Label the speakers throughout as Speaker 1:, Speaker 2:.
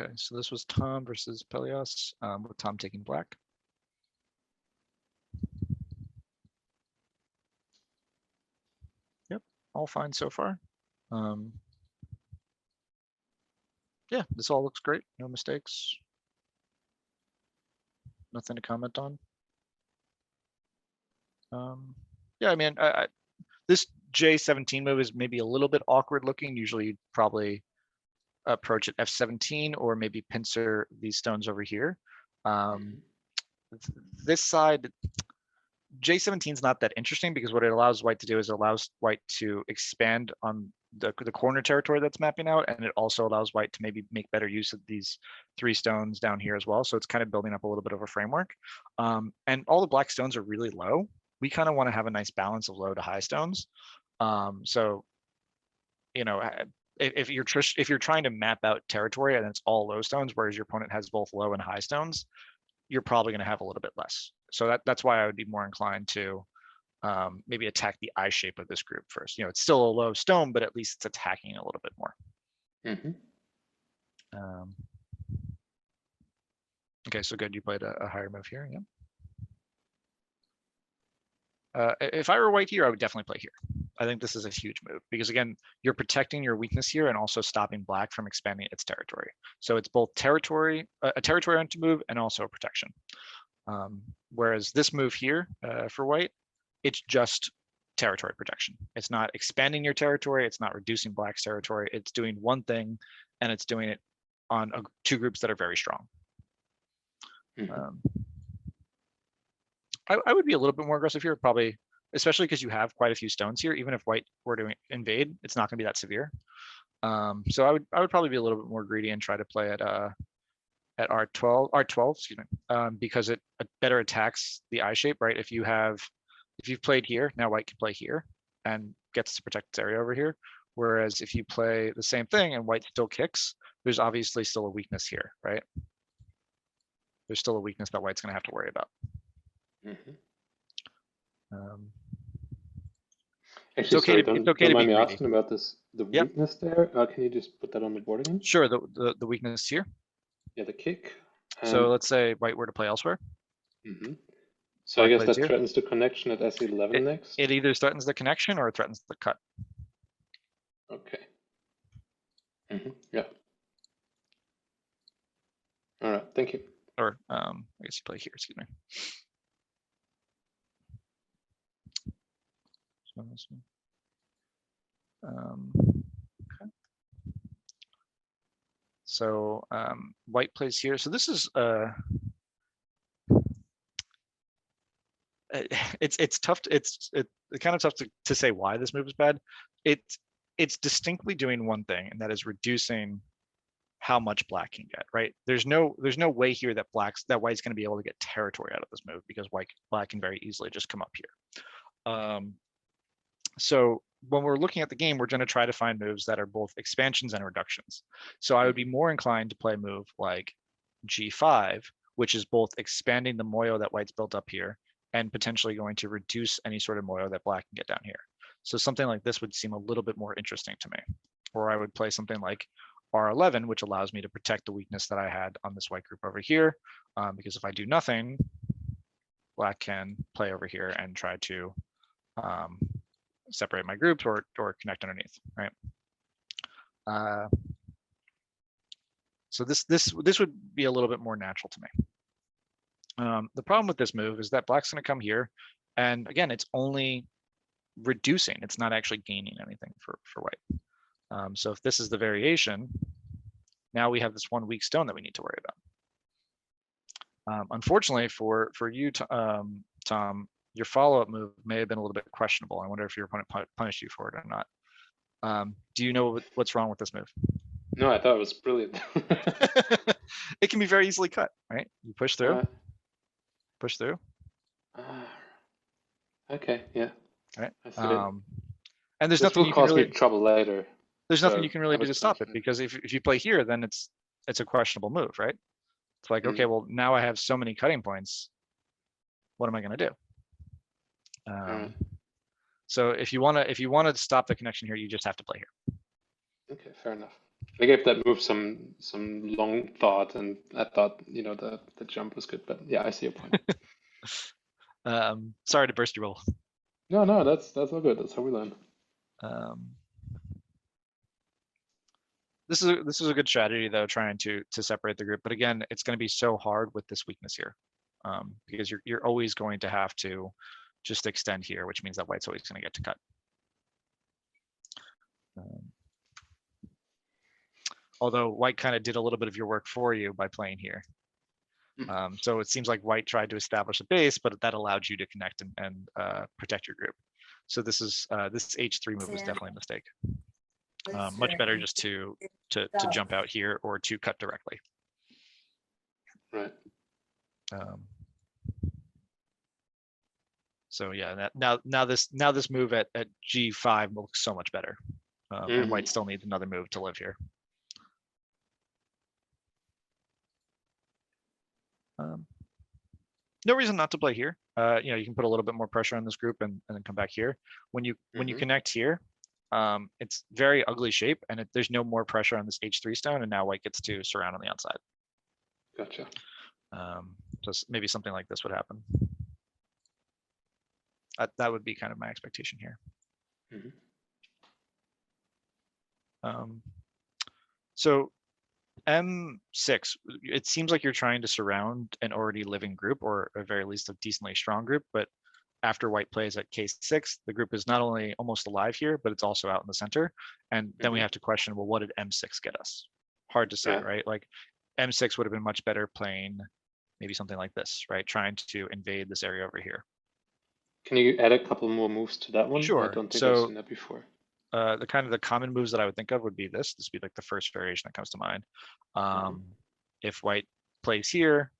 Speaker 1: Okay, so this was Tom versus Pelleas, with Tom taking black. Yep, all fine so far. Yeah, this all looks great. No mistakes. Nothing to comment on. Yeah, I mean, this J17 move is maybe a little bit awkward looking. Usually you'd probably approach at F17 or maybe pincer these stones over here. This side, J17 is not that interesting because what it allows white to do is it allows white to expand on the corner territory that's mapping out, and it also allows white to maybe make better use of these 3 stones down here as well. So it's kind of building up a little bit of a framework. And all the black stones are really low. We kind of want to have a nice balance of low to high stones. So, you know, if you're trying to map out territory and it's all low stones, whereas your opponent has both low and high stones, you're probably going to have a little bit less. So that's why I would be more inclined to maybe attack the eye shape of this group first. You know, it's still a low stone, but at least it's attacking a little bit more. Okay, so good. You played a higher move here. Yeah. If I were white here, I would definitely play here. I think this is a huge move because again, you're protecting your weakness here and also stopping black from expanding its territory. So it's both territory, a territory oriented move and also a protection. Whereas this move here for white, it's just territory protection. It's not expanding your territory. It's not reducing black's territory. It's doing one thing and it's doing it on 2 groups that are very strong. I would be a little bit more aggressive here, probably, especially because you have quite a few stones here. Even if white were to invade, it's not going to be that severe. So I would probably be a little bit more greedy and try to play at R12, excuse me, because it better attacks the eye shape, right? If you've played here, now white can play here and gets to protect its area over here. Whereas if you play the same thing and white still kicks, there's obviously still a weakness here, right? There's still a weakness that white's going to have to worry about.
Speaker 2: Actually,
Speaker 1: it's okay to be
Speaker 2: mind me
Speaker 1: greedy.
Speaker 2: asking about this, the weakness there. Can you just put that on the board again?
Speaker 1: Sure, the weakness here.
Speaker 2: Yeah, the kick.
Speaker 1: So let's say white were to play elsewhere.
Speaker 2: So I guess that threatens the connection at S11 next.
Speaker 1: It either threatens the connection or it threatens the cut.
Speaker 2: Okay. Yeah. All right. Thank you.
Speaker 1: Or I guess you play here. Excuse me. Okay. So white plays here. So this is it's tough. It's kind of tough to say why this move is bad. It's distinctly doing one thing, and that is reducing how much black can get. Right? There's no way here that white's going to be able to get territory out of this move because black can very easily just come up here. So when we're looking at the game, we're going to try to find moves that are both expansions and reductions. So I would be more inclined to play a move like G5, which is both expanding the moyo that white's built up here and potentially going to reduce any sort of moyo that black can get down here. So something like this would seem a little bit more interesting to me. Or I would play something like R11, which allows me to protect the weakness that I had on this white group over here. Because if I do nothing, black can play over here and try to separate my groups or connect underneath, right? So this would be a little bit more natural to me. The problem with this move is that black's going to come here, and again, it's only reducing. It's not actually gaining anything for white. So if this is the variation, now we have this one weak stone that we need to worry about. Unfortunately for you, Tom, your follow-up move may have been a little bit questionable. I wonder if your opponent punished you for it or not. Do you know what's wrong with this move?
Speaker 2: No, I thought it was brilliant.
Speaker 1: It can be very easily cut, right? You push through, push through.
Speaker 2: Okay, yeah.
Speaker 1: Right.
Speaker 2: And there's nothing you can really trouble later.
Speaker 1: There's nothing you can really do to stop it, because if you play here, then it's a questionable move, right? It's like, okay, well, now I have so many cutting points. What am I going to do? So if you want to stop the connection here, you just have to play here.
Speaker 2: Okay, fair enough. I gave that move some long thought, and I thought the jump was good. But yeah, I see your point.
Speaker 1: Sorry to burst your bubble.
Speaker 2: No, that's all good. That's how we learn.
Speaker 1: This is a good strategy though, trying to separate the group. But again, it's going to be so hard with this weakness here, because you're always going to have to just extend here, which means that white's always going to get to cut. Although white kind of did a little bit of your work for you by playing here. So it seems like white tried to establish a base, but that allowed you to connect and protect your group. So this H3 move was definitely a mistake. Much better just to jump out here or to cut directly.
Speaker 2: Right.
Speaker 1: So yeah, now this move at G5 looks so much better, and white still needs another move to live here. No reason not to play here. You can put a little bit more pressure on this group and then come back here. When you connect here, it's very ugly shape, and there's no more pressure on this H3 stone, and now white gets to surround on the outside.
Speaker 2: Gotcha.
Speaker 1: Just maybe something like this would happen. That would be kind of my expectation here. So M6, it seems like you're trying to surround an already living group, or at very least a decently strong group, but after white plays at K6, the group is not only almost alive here, but it's also out in the center. And then we have to question, well, what did M6 get us? Hard to say, right? Like M6 would have been much better playing maybe something like this, right? Trying to invade this area over here.
Speaker 2: Can you add a couple more moves to that one?
Speaker 1: Sure.
Speaker 2: I don't think I've seen that before.
Speaker 1: The common moves that I would think of would be this. This would be like the first variation that comes to mind. If white plays here,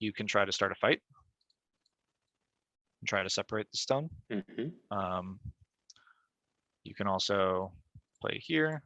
Speaker 1: you can try to start a fight and try to separate the stone. You can also play here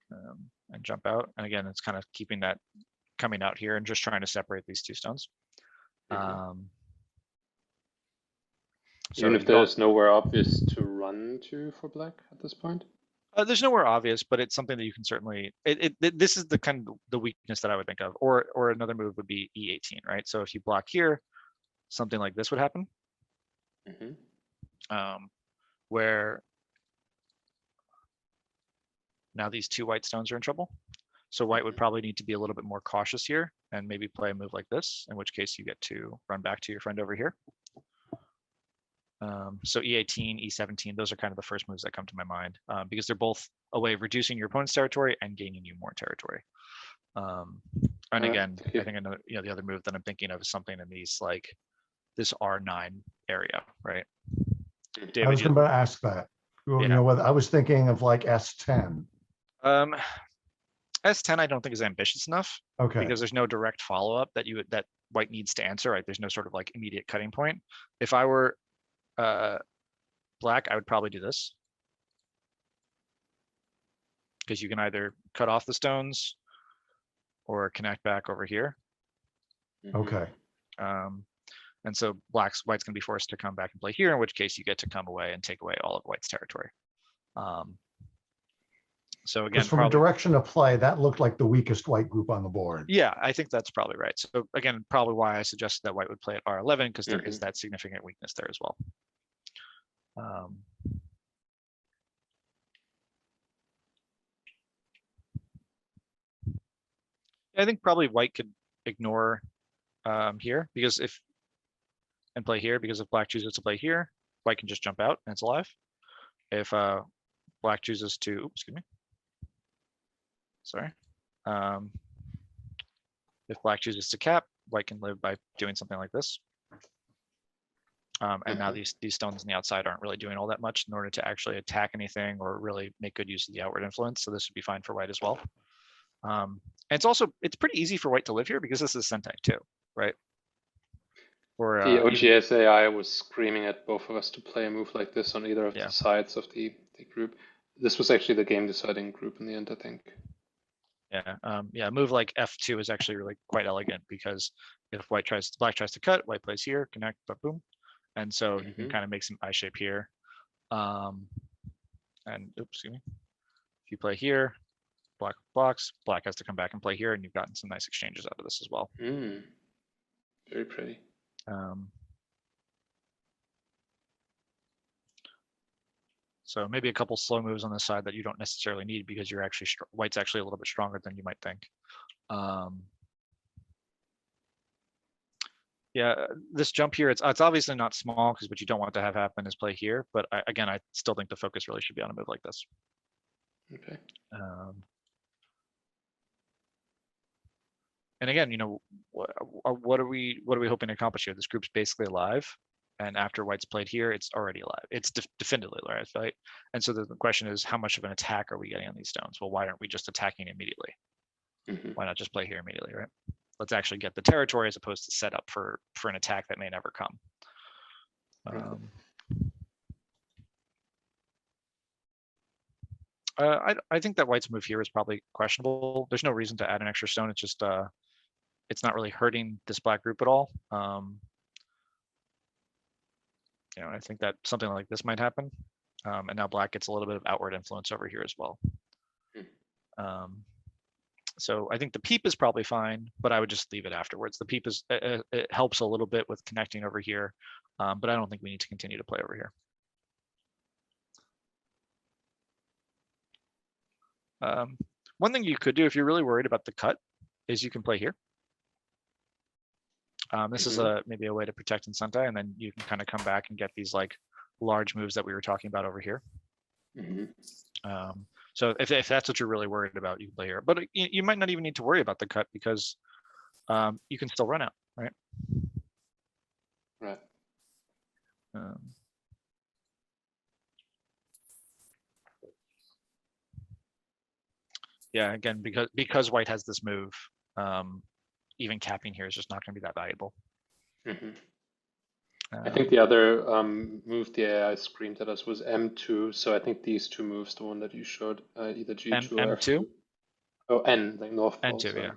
Speaker 1: and jump out. And again, it's kind of keeping that coming out here and just trying to separate these two stones.
Speaker 2: Even if there's nowhere obvious to run to for black at this point?
Speaker 1: There's nowhere obvious, but it's something that you can certainly. This is the kind of the weakness that I would think of. Or another move would be E18, right? So if you block here, something like this would happen, where now these two white stones are in trouble. So white would probably need to be a little bit more cautious here and maybe play a move like this, in which case you get to run back to your friend over here. So E18, E17, those are kind of the first moves that come to my mind, because they're both a way of reducing your opponent's territory and gaining you more territory. And again, I think another, the other move that I'm thinking of is something in these, like this R9 area, right?
Speaker 3: David, I was going to ask that. Whether I was thinking of like S10.
Speaker 1: S10 I don't think is ambitious enough.
Speaker 3: Okay.
Speaker 1: Because there's no direct follow-up that white needs to answer, right? There's no sort of like immediate cutting point. If I were black, I would probably do this, because you can either cut off the stones or connect back over here.
Speaker 3: Okay.
Speaker 1: And so white's going to be forced to come back and play here, in which case you get to come away and take away all of white's territory. So again,
Speaker 3: from a direction of play, that looked like the weakest white group on the board.
Speaker 1: Yeah, I think that's probably right. So again, probably why I suggested that white would play at R11, because there is that significant weakness there as well. I think probably white could ignore here, because and play here, because if black chooses to play here, white can just jump out and it's alive. If black chooses to, oops, excuse me. Sorry. If black chooses to cap, white can live by doing something like this. And now these stones on the outside aren't really doing all that much in order to actually attack anything or really make good use of the outward influence. So this would be fine for white as well. And it's pretty easy for white to live here, because this is Sentai too, right? Or,
Speaker 2: the OGS AI was screaming at both of us to play a move like this on either of the sides of the group. This was actually the game deciding group in the end, I think.
Speaker 1: Yeah, a move like F2 is actually really quite elegant, because if black tries to cut, white plays here, connect, but boom. And so you can kind of make some I shape here. And oops, excuse me. If you play here, black blocks, black has to come back and play here, and you've gotten some nice exchanges out of this as well.
Speaker 2: Very pretty.
Speaker 1: So maybe a couple slow moves on the side that you don't necessarily need because you're actually white's actually a little bit stronger than you might think. Yeah, this jump here, it's obviously not small because what you don't want to have happen is play here. But again, I still think the focus really should be on a move like this.
Speaker 2: Okay.
Speaker 1: And again, what are we hoping to accomplish here? This group's basically alive, and after white's played here, it's already alive. It's definitively alive, right? And so the question is, how much of an attack are we getting on these stones? Well, why aren't we just attacking immediately? Why not just play here immediately, right? Let's actually get the territory as opposed to set up for an attack that may never come. I think that white's move here is probably questionable. There's no reason to add an extra stone. It's just it's not really hurting this black group at all. I think that something like this might happen. And now black gets a little bit of outward influence over here as well. So I think the peep is probably fine, but I would just leave it afterwards. The peep is it helps a little bit with connecting over here, but I don't think we need to continue to play over here. One thing you could do if you're really worried about the cut is you can play here. This is maybe a way to protect in Sentai, and then you can kind of come back and get these like large moves that we were talking about over here. So if that's what you're really worried about, you can play here. But you might not even need to worry about the cut because you can still run out, right?
Speaker 2: Right.
Speaker 1: Yeah, again, because white has this move, even capping here is just not going to be that valuable.
Speaker 2: I think the other move the AI screamed at us was M2. So I think these two moves, the one that you showed, either G2 or
Speaker 1: M2?
Speaker 2: F2. Oh, N, like North Pole.
Speaker 1: N2, yeah.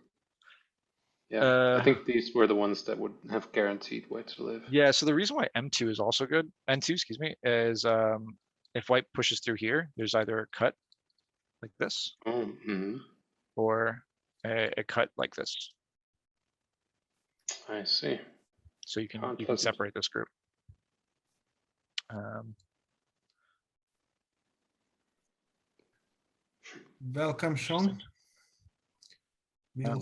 Speaker 2: Yeah, I think these were the ones that would have guaranteed white to live.
Speaker 1: Yeah, so the reason why M2 is also good, N2, excuse me, is if white pushes through here, there's either a cut like this, or a cut like this.
Speaker 2: I see.
Speaker 1: So you can separate this group.
Speaker 4: Welcome, Sean.
Speaker 1: I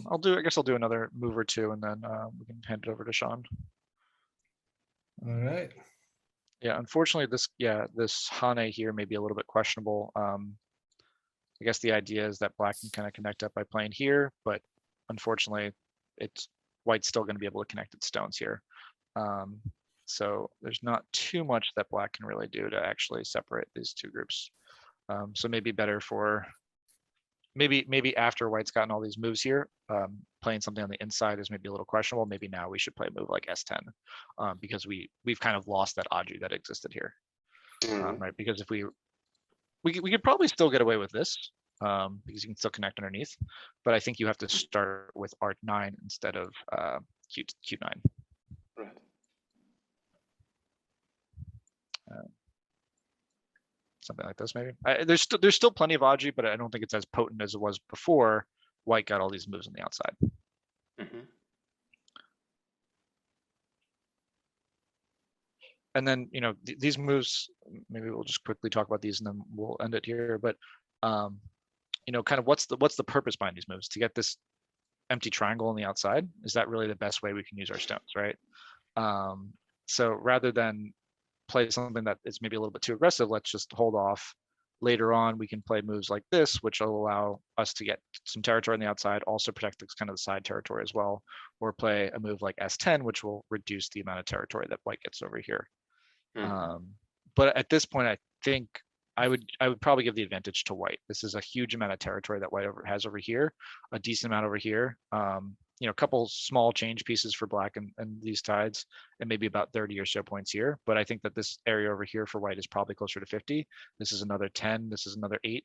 Speaker 1: guess I'll do another move or two, and then we can hand it over to Sean.
Speaker 4: All right.
Speaker 1: Yeah, unfortunately, this Hane here may be a little bit questionable. I guess the idea is that black can kind of connect up by playing here, but unfortunately, white's still going to be able to connect its stones here. So there's not too much that black can really do to actually separate these two groups. So maybe better for maybe after white's gotten all these moves here, playing something on the inside is maybe a little questionable. Maybe now we should play a move like S10 because we've kind of lost that Aju that existed here, right? Because if we could probably still get away with this because you can still connect underneath, but I think you have to start with Art 9 instead of Q9.
Speaker 2: Right.
Speaker 1: Something like this, maybe. There's still plenty of Aju, but I don't think it's as potent as it was before white got all these moves on the outside. And then these moves, maybe we'll just quickly talk about these and then we'll end it here. But kind of what's the purpose behind these moves? To get this empty triangle on the outside? Is that really the best way we can use our stones, right? So rather than play something that is maybe a little bit too aggressive, let's just hold off. Later on, we can play moves like this, which will allow us to get some territory on the outside, also protect this kind of the side territory as well, or play a move like S10, which will reduce the amount of territory that white gets over here. But at this point, I think I would probably give the advantage to white. This is a huge amount of territory that white has over here, a decent amount over here. A couple small change pieces for black and these tides, and maybe about 30 or so points here. But I think that this area over here for white is probably closer to 50. This is another 10. This is another 8.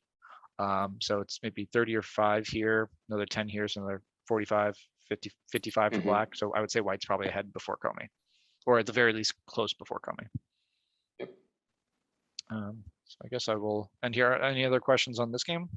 Speaker 1: So it's maybe 30 or 5 here, another 10 here, so another 45, 50, 55 for black. So I would say white's probably ahead before Komi, or at the very least close before Komi.
Speaker 2: Yep.
Speaker 1: So I guess I will end here. Any other questions on this game?